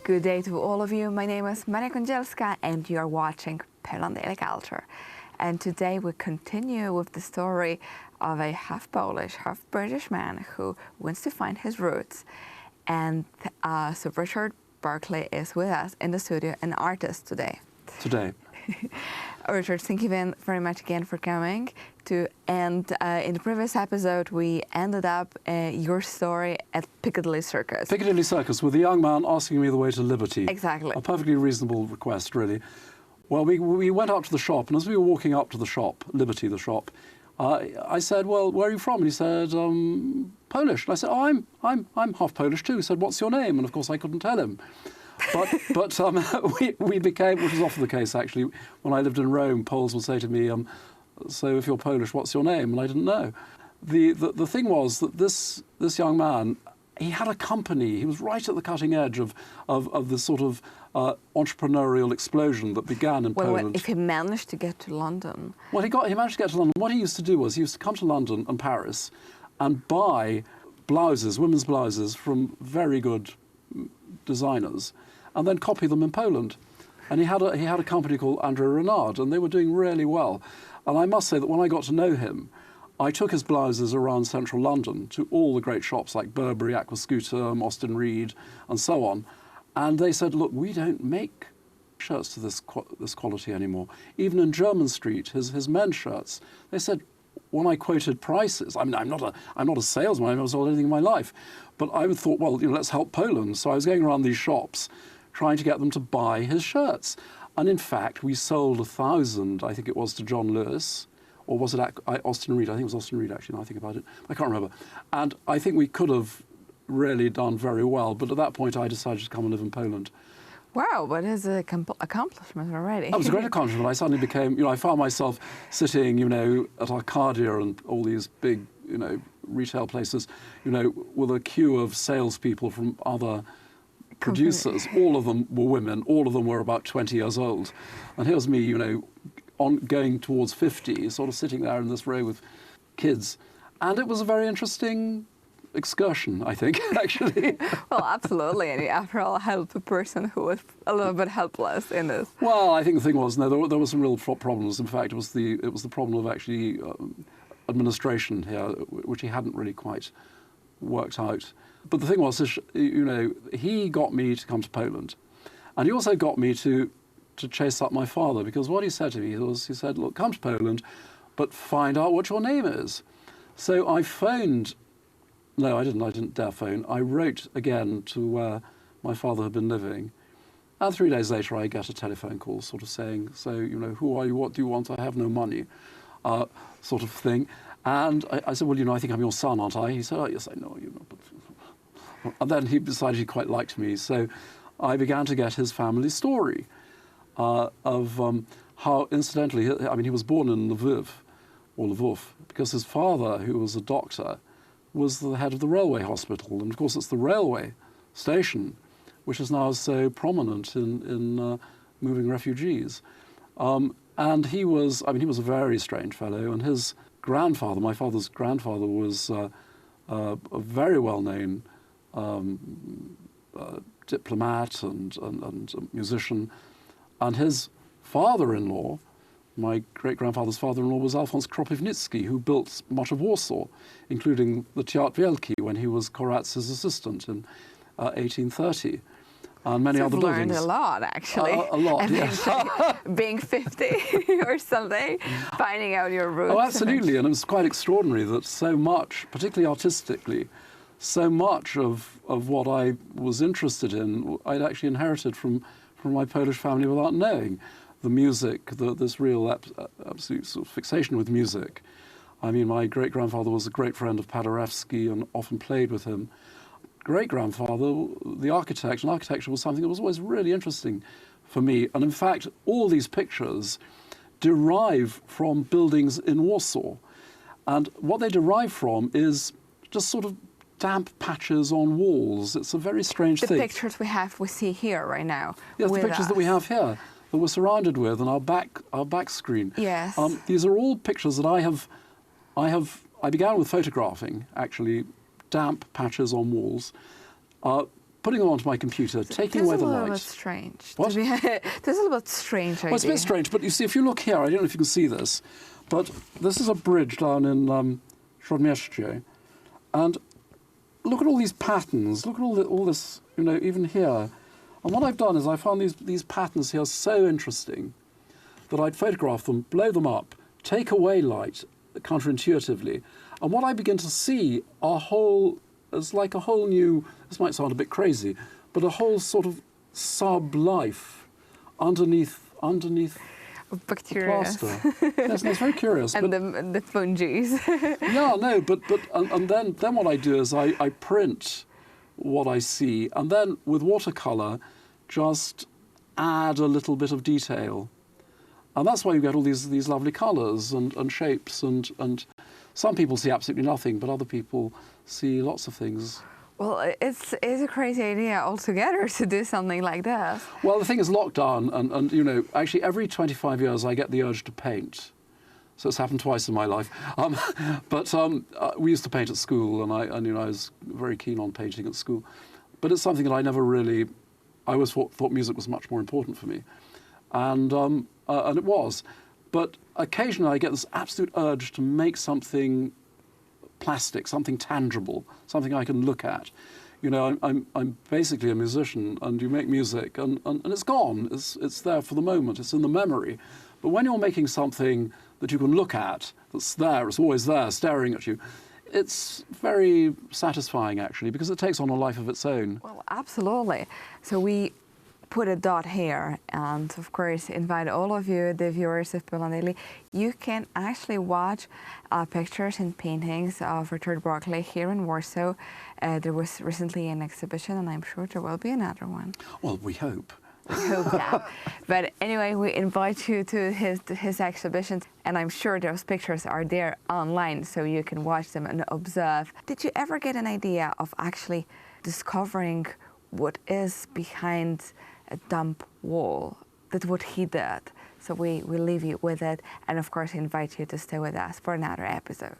Good day to all of you. My name is Maria Kondzielska and you are watching Poland Daily Culture. And today we continue with the story of a half Polish, half British man who wants to find his roots. And so Richard Berkeley is with us in the studio, an artist today. Richard, thank you very much again for coming. And in the previous episode, we ended up your story at Piccadilly Circus. Piccadilly Circus, with a young man asking me the way to liberty. Exactly. A perfectly reasonable request, really. Well, we went up to the shop, and as we were walking up to the shop, Liberty, the shop, I said, "Well, where are you from?" And he said, "Polish." And I said, "Oh, I'm half Polish too." He said, "What's your name?" And of course, I couldn't tell him. But we became, which was often the case actually, when I lived in Rome, Poles would say to me, "So if you're Polish, what's your name?" And I didn't know. The thing was that this young man, he had a company. He was right at the cutting edge of this sort of entrepreneurial explosion that began in Poland. Well, if he managed to get to London. Well, he managed to get to London. What he used to do was he used to come to London and Paris and buy blouses, women's blouses, from very good designers, and then copy them in Poland. And he had a company called Andrew Renard, and they were doing really well. And I must say that when I got to know him, I took his blouses around central London to all the great shops like Burberry, Aquascutum, Austin Reed, and so on. And they said, "Look, we don't make shirts to this quality anymore." Even in Jermyn Street, his men's shirts, they said, when I quoted prices, I mean, I'm not a salesman, I've never sold anything in my life, but I thought, well, let's help Poland. So I was going around these shops trying to get them to buy his shirts. And in fact, we sold 1,000, I think it was, to John Lewis, or was it Austin Reed? I think it was Austin Reed, actually, now I think about it. I can't remember. And I think we could have really done very well, but at that point I decided to come and live in Poland. Wow, what is an accomplishment already. That was a great accomplishment. I suddenly became, I found myself sitting, at Arcadia and all these big, retail places, with a queue of salespeople from other producers. All of them were women. All of them were about 20 years old. And here's me, going towards 50, sort of sitting there in this row with kids. And it was a very interesting excursion, I think, actually. Well, absolutely. And you, after all, help a person who was a little bit helpless in this. Well, I think the thing was, no, there were some real problems. In fact, it was the problem of actually administration here, which he hadn't really quite worked out. But the thing was, he got me to come to Poland, and he also got me to chase up my father, because what he said to me was, he said, "Look, come to Poland, but find out what your name is." So I phoned. No, I didn't dare phone. I wrote again to where my father had been living. And 3 days later, I get a telephone call sort of saying, "So, who are you? What do you want? I have no money," sort of thing. And I said, "Well, I think I'm your son, aren't I?" He said, "Oh, yes, I know, but..." And then he decided he quite liked me. So I began to get his family story of how, incidentally, he was born in Lvov, because his father, who was a doctor, was the head of the railway hospital. And of course, it's the railway station which is now so prominent in moving refugees. And he was a very strange fellow. And his grandfather, my father's grandfather, was a very well-known diplomat and musician. And his father-in-law, my great-grandfather's father-in-law, was Alfons Kropivnicki, who built much of Warsaw, including the Teatr Wielki, when he was Koratz's assistant in 1830, and many other buildings. You've learned a lot, actually. A lot, yes. Being 50 or something, finding out your roots. Oh, absolutely, and it was quite extraordinary that so much, particularly artistically, so much of what I was interested in, I'd actually inherited from my Polish family without knowing. The music, this real absolute sort of fixation with music. I mean, my great-grandfather was a great friend of Paderewski and often played with him. Great-grandfather, the architect, and architecture was something that was always really interesting for me. And in fact, all these pictures derive from buildings in Warsaw. And what they derive from is just sort of damp patches on walls. It's a very strange thing. The pictures we see here right now. Yes, the pictures that we have here, that we're surrounded with, and our back screen. Yes. These are all pictures that I began with photographing, actually, damp patches on walls. putting them onto my computer, taking away the light. This is a little bit strange. What? This is a little bit strange idea. Well, it's a bit strange, but you see, if you look here, I don't know if you can see this, but this is a bridge down in Śródmieście, and look at all these patterns. Look at all this, you know, even here. And what I've done is I found these patterns here so interesting that I'd photograph them, blow them up, take away light counterintuitively, and what I begin to see is like a whole new, this might sound a bit crazy, but a whole sort of sub-life underneath Bacteria. plaster. Yes, no, it's very curious. And but, the fungi. yeah, no, but and then what I do is I print what I see, and then with watercolor just add a little bit of detail. And that's why you get all these lovely colours and shapes, and some people see absolutely nothing, but other people see lots of things. Well, it's a crazy idea altogether to do something like this. Well, the thing is lockdown, and you know, actually every 25 years I get the urge to paint. So it's happened twice in my life. But we used to paint at school, and I was very keen on painting at school. But it's something that I never really, I always thought music was much more important for me. And it was. But occasionally I get this absolute urge to make something plastic, something tangible, something I can look at. You know, I'm basically a musician, and you make music, and it's gone. It's there for the moment. It's in the memory. But when you're making something that you can look at, that's there, it's always there, staring at you, it's very satisfying, actually, because it takes on a life of its own. Well, absolutely. So we put a dot here, and of course invite all of you, the viewers of Berkeley. You can actually watch pictures and paintings of Richard Berkeley here in Warsaw. There was recently an exhibition, and I'm sure there will be another one. Well, we hope. We hope that. But anyway, we invite you to his exhibitions, and I'm sure those pictures are there online, so you can watch them and observe. Did you ever get an idea of actually discovering what is behind a dump wall? That's what he did. So we leave you with it, and of course invite you to stay with us for another episode.